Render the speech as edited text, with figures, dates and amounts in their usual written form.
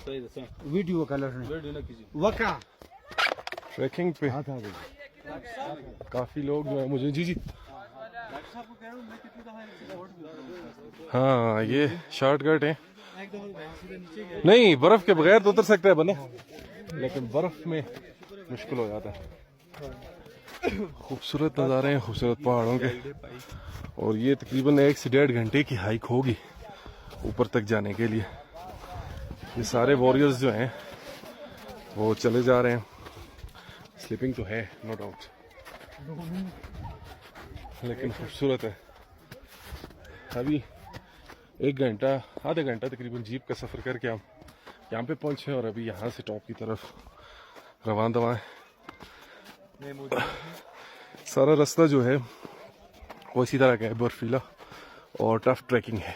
Video colour वका trekking पे काफी लोग जो है मुझे जी हाँ ये शॉर्टकट है। नहीं बर्फ के बगैर तो उतर सकता है बंदा, लेकिन बर्फ में मुश्किल हो जाता है। खूबसूरत नज़ारे हैं खूबसूरत पहाड़ों के, और ये तकरीबन 1 से 1.5 घंटे की हाइक होगी ऊपर तक जाने के लिए। ये सारे वॉरियर्स जो हैं वो चले जा रहे हैं। स्लीपिंग तो है नो डाउट, लेकिन खूबसूरत है। अभी 1 घंटा आधा घंटा तकरीबन जीप का सफ़र करके हम यहाँ पे पहुँचे और अभी यहाँ से टॉप की तरफ रवान दवा है। सारा रास्ता जो है वो इसी तरह का है, बर्फीला और टफ ट्रैकिंग है।